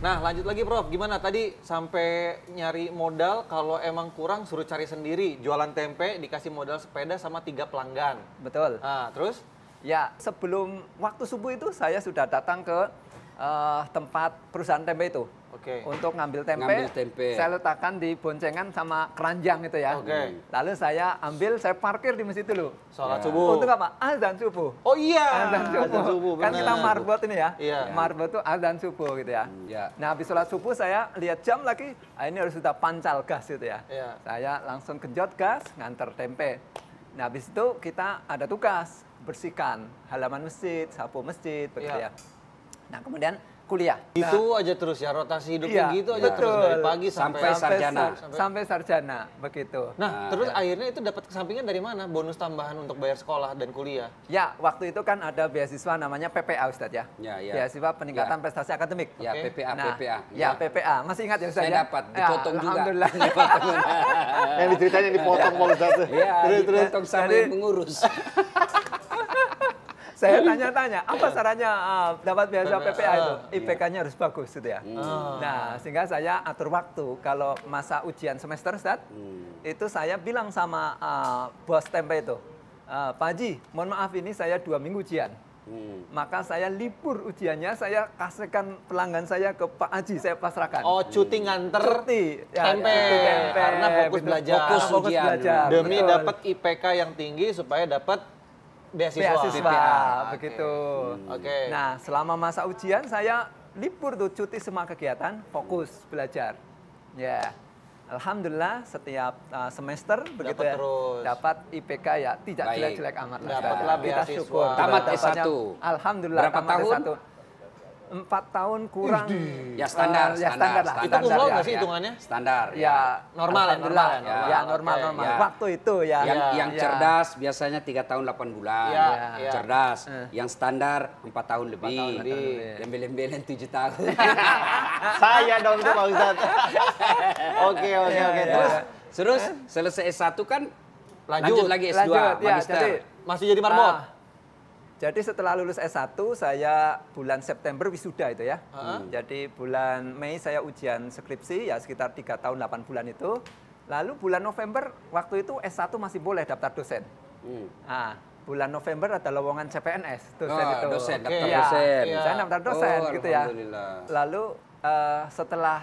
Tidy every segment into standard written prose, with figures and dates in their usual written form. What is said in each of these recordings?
Nah, lanjut lagi Prof. Gimana tadi sampai nyari modal, kalau emang kurang suruh cari sendiri. Jualan tempe, dikasih modal sepeda sama 3 pelanggan. Betul. Nah, terus? Ya, sebelum waktu subuh itu saya sudah datang ke tempat perusahaan tempe itu. Oke. Untuk ngambil tempe, Ngambil tempe. saya letakkan di boncengan sama keranjang itu ya. Oke. Lalu saya ambil, saya parkir di masjid dulu. Sholat Ya. subuh. Untuk apa? Azan subuh. Oh iya, Azan subuh. Kan bener. kita marbot ini ya. Iya. Marbot itu azan subuh gitu ya. Ya. Nah, habis sholat subuh saya lihat jam lagi, ini harus sudah pancal gas gitu ya. Iya. Saya langsung genjot gas, nganter tempe. Nah, habis itu kita ada tugas, bersihkan halaman masjid, sapu masjid, begitu Iya. ya. Nah, kemudian kuliah. Itu aja terus ya, rotasi hidupnya Iya, gitu aja terus betul. dari pagi Sampai sarjana. Sampai sarjana, begitu. Nah, terus akhirnya itu dapat kesampingan dari mana? Bonus tambahan untuk bayar sekolah dan kuliah. Ya, waktu itu kan ada beasiswa namanya PPA Ustadz ya. Ya, ya. Beasiswa Peningkatan Prestasi Akademik. Ya, Oke. PPA, Nah, PPA. Ya, PPA. Masih ingat ya Ustadz? Saya ya? dapat, Ya, dipotong juga. Alhamdulillah. Yang diceritain yang dipotong Pak Ustadz. Iya, Terus. dipotong sama Jadi- yang mengurus. Saya tanya-tanya, apa caranya dapat beasiswa PPA itu? Iya. IPK-nya harus bagus gitu ya. Nah, sehingga saya atur waktu. Kalau masa ujian semester Ustadz, itu saya bilang sama bos tempe itu, Pak Haji, mohon maaf ini saya 2 minggu ujian. Maka saya libur ujiannya, saya kasihkan pelanggan saya ke Pak Haji, saya pasrahkan. Oh, cuti nganter Cuti, ya, tempe. cuti tempe. Karena fokus Betul. belajar. Fokus ujian. belajar. Demi Betul. dapat IPK yang tinggi supaya dapat beasiswa. beasiswa, PPA. begitu. Oke. Nah, selama masa ujian saya libur tuh, cuti semua kegiatan, fokus belajar. Ya, alhamdulillah setiap semester begitu Dapat ya, terus. dapat IPK ya tidak Baik. jelek-jelek amat. Dapatlah Kita beasiswa. syukur. Tamat Dapatnya- S1. Alhamdulillah. Berapa tamat tahun? S1. 4 tahun kurang. Ya standar, ya standar lah. Itu standar kumlot ya. nggak sih hitungannya? Standar. Ya, Normal, alhamdulillah. normal ya, Ya, normal. normal, Oke, normal. ya. Waktu itu ya. Yang Ya. cerdas biasanya 3 tahun 8 bulan. Ya, ya. Cerdas. Yang standar 4 tahun lebih. tahun lebih. Yang belen-belen 7 tahun. Saya dong itu Pak Ustadz. Oke. Terus selesai S1 kan Lanjut. lanjut lagi S2, Lanjut, ya, magister. jadi Masih jadi marbot? Jadi setelah lulus S1 saya bulan September wisuda itu ya. Jadi bulan Mei saya ujian skripsi ya sekitar 3 tahun 8 bulan itu. Lalu bulan November waktu itu S1 masih boleh daftar dosen. Nah, bulan November ada lowongan CPNS dosen Oh, itu. dosen, Oke. daftar Iya, dosen. Iya. Saya daftar dosen Oh, gitu ya. alhamdulillah. Lalu setelah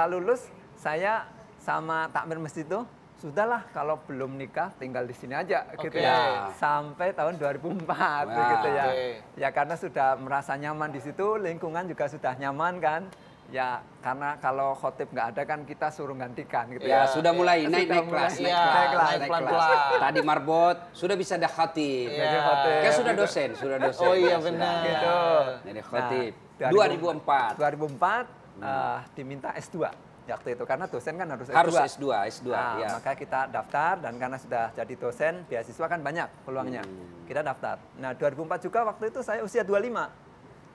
lulus saya sama takmir masjid itu sudahlah kalau belum nikah tinggal di sini aja gitu Oke. ya. Sampai tahun 2004 begitu ya. Oke. Ya karena sudah merasa nyaman di situ, lingkungan juga sudah nyaman kan. Ya karena kalau khotib nggak ada kan kita suruh gantikan gitu Ya, ya. sudah mulai naik Sudah kelas, mulai naik Iya, kelas, naik kelas. naik naik pelan-pelan. kelas. Tadi marbot, sudah bisa dah khatib. Iya. Jadi khotib. Kan sudah dosen, sudah dosen. Oh iya Sudah. benar. Gitu. Jadi khatib. Nah, 2004. 2004 diminta S2 waktu itu karena dosen kan harus S2. Harus S2, Nah, ya. maka kita daftar dan karena sudah jadi dosen, beasiswa kan banyak peluangnya. Kita daftar. Nah, 2004 juga waktu itu saya usia 25.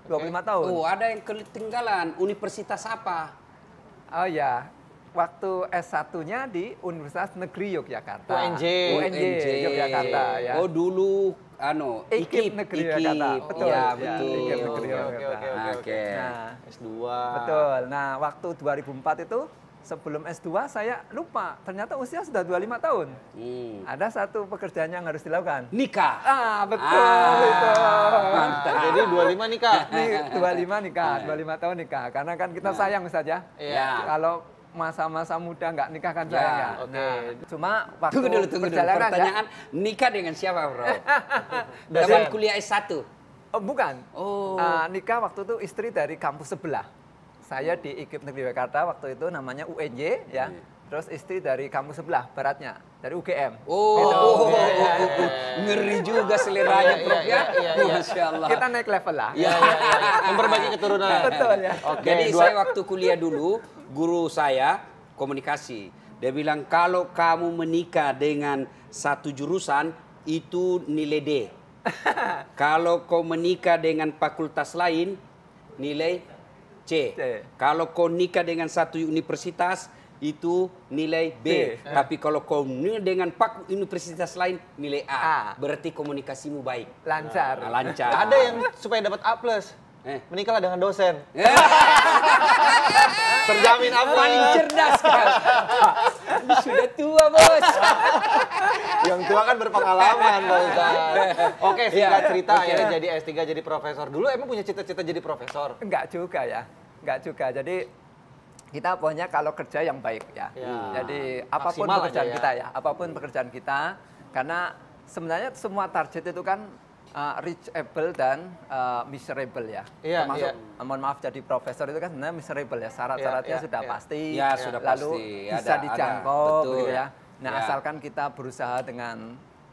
25 tahun. Oh, ada yang ketinggalan. Universitas apa? Oh ya, waktu S1-nya di Universitas Negeri Yogyakarta. UNJ. UNJ Yogyakarta ya. Oh, dulu IKIP Negeri Yogyakarta. Betul. Iya, Ya, betul. IKIP Negeri Oke, Yogyakarta. Oke. Nah, S2. betul. Nah, waktu 2004 itu sebelum S2 saya lupa, ternyata usia sudah 25 tahun. Ada satu pekerjaan yang harus dilakukan. Nikah. Betul itu. Mantap. Jadi 25 nikah. Ini 25 nikah, 25 tahun nikah. Karena kan kita sayang Ustaz ya. Iya. Kalau masa-masa muda nggak nikah kan sayang ya. oke. Nah, cuma waktu Tunggu dulu. perjalanan ya. Pertanyaan, nikah dengan siapa, Bro? Zaman kuliah S1. Oh, bukan. Oh. Nikah waktu itu istri dari kampus sebelah. Saya di IKIP Negeri Yogyakarta waktu itu namanya UNJ ya. Terus istri dari kampus sebelah baratnya dari UGM. Oh, Gitu. ngeri juga seleranya, Prof ya. Iya. Masya Allah. Kita naik level lah. Iya. Memperbaiki keturunan. Betul ya. Oke. Jadi saya waktu kuliah dulu, guru saya komunikasi. Dia bilang kalau kamu menikah dengan satu jurusan itu nilai D. Kalau kau menikah dengan fakultas lain nilai C. Kalau kau nikah dengan satu universitas itu nilai B. Tapi kalau kau nikah dengan universitas lain nilai A. Berarti komunikasimu baik. Lancar. Lancar. Ada yang supaya dapat A+. Menikahlah dengan dosen. Terjamin aman. Paling cerdas kan. Sudah tua bos. Yang tua kan berpengalaman, Pak Ustadz. Oke, singkat cerita oke. ya jadi S3 jadi profesor. Dulu emang punya cita-cita jadi profesor? Enggak juga ya, enggak juga. Jadi kita pokoknya kalau kerja yang baik ya. Ya. Jadi apapun Maksimal pekerjaan aja ya. kita ya, apapun pekerjaan kita, karena sebenarnya semua target itu kan reachable dan miserable ya. Iya, Termasuk, iya. mohon maaf jadi profesor itu kan sebenarnya miserable ya. Syarat-syaratnya Iya, sudah iya. pasti, Ya, sudah lalu pasti. bisa Ada, dijangkau, betul. begitu ya. Nah, Ya. asalkan kita berusaha dengan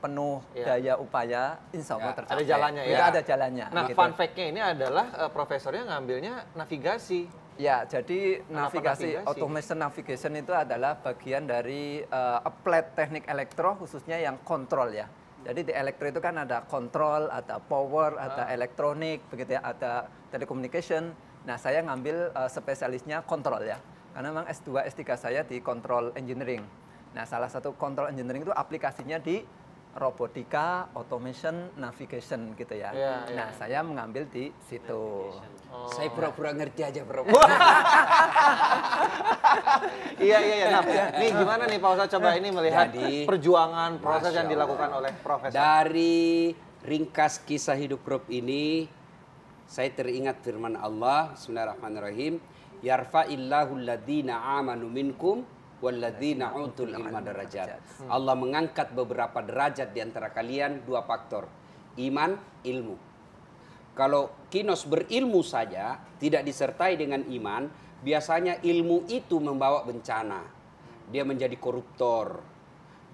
penuh Iya. daya upaya, insya Allah Ya, tercapai. ada jalannya ya. Kita ada jalannya. Nah, gitu. fun fact-nya ini adalah profesornya ngambilnya navigasi. Ya, jadi Kenapa navigasi, navigasi? automation navigation itu adalah bagian dari applied teknik elektro, khususnya yang kontrol ya. Jadi di elektro itu kan ada kontrol, ada power, ada elektronik, begitu ya, ada telecommunication. Nah, saya ngambil spesialisnya kontrol ya. Karena memang S2, S3 saya di control engineering. Nah, salah satu control engineering itu aplikasinya di robotika, automation, navigation gitu ya. Iya, iya. Nah, saya mengambil di situ. Saya pura-pura ngerti aja bro. Iya. Nah, nih gimana nih Pak Ustadz coba ini melihat Jadi, perjuangan proses Masya yang dilakukan oleh profesor. Dari ringkas kisah hidup Prof ini, saya teringat firman Allah, Bismillahirrahmanirrahim, Yarfa'illahu alladhina amanu minkum walladhina utul ilma darajat. Allah mengangkat beberapa derajat di antara kalian, dua faktor, iman, ilmu. Kalau kinos berilmu saja, tidak disertai dengan iman, biasanya ilmu itu membawa bencana. Dia menjadi koruptor,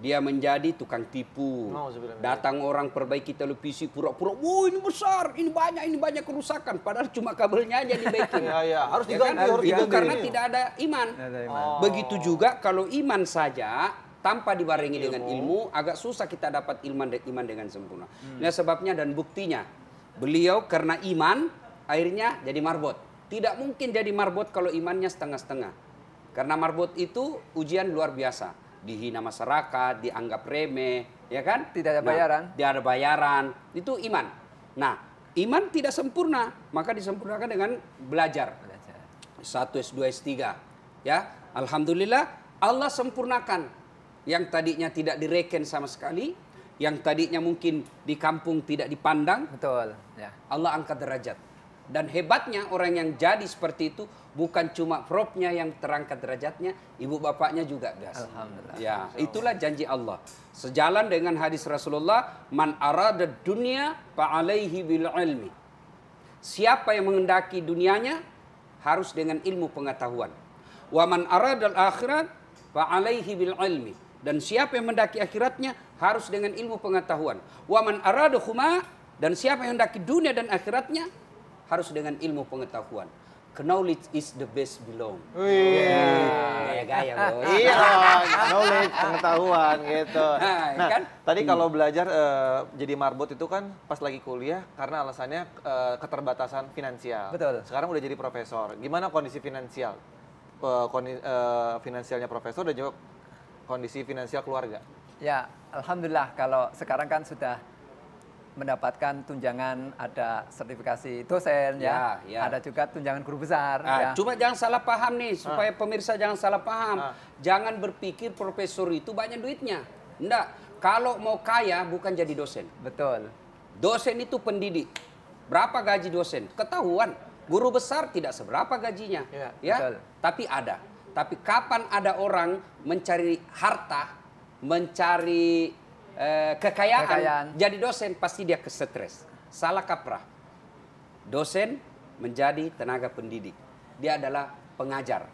dia menjadi tukang tipu. Datang orang perbaiki televisi pura-pura, "Wah, ini besar, ini banyak kerusakan." Padahal cuma kabelnya aja dibaikin. Iya, harus Ya kan? diganti, harus Itu diganti. karena tidak ada iman. Ada iman. Begitu juga kalau iman saja tanpa dibarengi dengan ilmu, agak susah kita dapat iman dengan sempurna. Nah, sebabnya dan buktinya, beliau karena iman akhirnya jadi marbot. Tidak mungkin jadi marbot kalau imannya setengah-setengah. Karena marbot itu ujian luar biasa. Dihina masyarakat, dianggap remeh, ya kan? Tidak ada bayaran. Tidak ada bayaran, itu iman. Nah, iman tidak sempurna, maka disempurnakan dengan belajar. S1, S2, S3. Ya, alhamdulillah Allah sempurnakan. Yang tadinya tidak direken sama sekali, yang tadinya mungkin di kampung tidak dipandang, Betul, ya. Allah angkat derajat. Dan hebatnya orang yang jadi seperti itu bukan cuma profnya yang terangkat derajatnya, ibu bapaknya juga biasa. Alhamdulillah. Ya, itulah janji Allah. Sejalan dengan hadis Rasulullah, man arada dunya fa'alaihi bil ilmi. Siapa yang menghendaki dunianya harus dengan ilmu pengetahuan. Wa man arada al akhirat fa'alaihi bil ilmi. Dan siapa yang mendaki akhiratnya harus dengan ilmu pengetahuan. Wa man aradahuma, dan siapa yang mendaki dunia dan akhiratnya harus dengan ilmu pengetahuan. Knowledge is the best belong. Gaya-gaya bos. Iya, knowledge, pengetahuan gitu. Nah, kan? Tadi kalau belajar jadi marbot itu kan pas lagi kuliah karena alasannya keterbatasan finansial. Betul. Sekarang udah jadi profesor. Gimana kondisi finansial? Finansialnya profesor dan juga kondisi finansial keluarga. Ya, alhamdulillah kalau sekarang kan sudah mendapatkan tunjangan, ada sertifikasi dosen ya, Ya. ada juga tunjangan guru besar ya. Cuma jangan salah paham nih, supaya pemirsa jangan salah paham. Jangan berpikir profesor itu banyak duitnya. Enggak, kalau mau kaya bukan jadi dosen. Betul. Dosen itu pendidik. Berapa gaji dosen? Ketahuan. Guru besar tidak seberapa gajinya. Ya, betul. Tapi ada. Tapi kapan ada orang mencari harta, mencari kekayaan, jadi dosen pasti dia kesetres. Salah kaprah. Dosen menjadi tenaga pendidik. Dia adalah pengajar.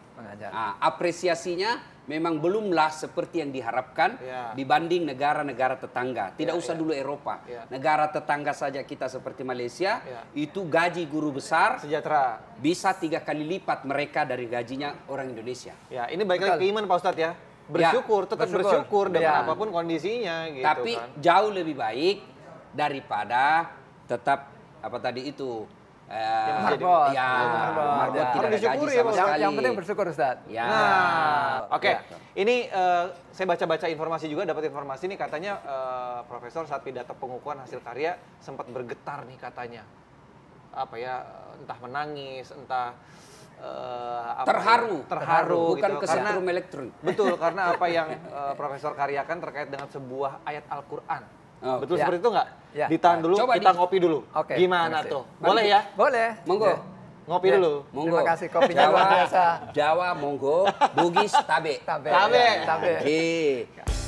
Apresiasinya memang belumlah seperti yang diharapkan dibanding negara-negara tetangga. Tidak usah dulu Eropa. Negara tetangga saja kita seperti Malaysia, itu gaji guru besar Sejahtera. bisa 3 kali lipat mereka dari gajinya orang Indonesia. Ya, ini baik lagi ke iman Pak Ustadz ya. Bersyukur, tetap bersyukur dengan apapun kondisinya gitu. Tapi kan. jauh lebih baik daripada tetap apa tadi itu marbot. marbot tidak Harus ada gaji disyukuri ya, sama Pak. sekali. Yang penting bersyukur Ustaz. Ya. Oke, Ya. ini saya baca-baca informasi juga, dapat informasi nih katanya Profesor saat pidato pengukuhan hasil karya sempat bergetar nih katanya. Apa ya, entah menangis, entah terharu, bukan gitu. kesetrum elektron. Betul, karena apa yang Profesor karyakan terkait dengan sebuah ayat Al-Quran. Oh, Betul ya. seperti itu nggak? Ya. Ditahan dulu, Coba kita ngopi dulu. Oke, Gimana makasih. tuh? Boleh ya? Boleh. Monggo. Ya. Ngopi Ya. dulu. Monggo. Terima kasih, kopinya luar biasa. Jawa monggo, Bugis tabe. Tabe. Tabe. Tabe. Oke.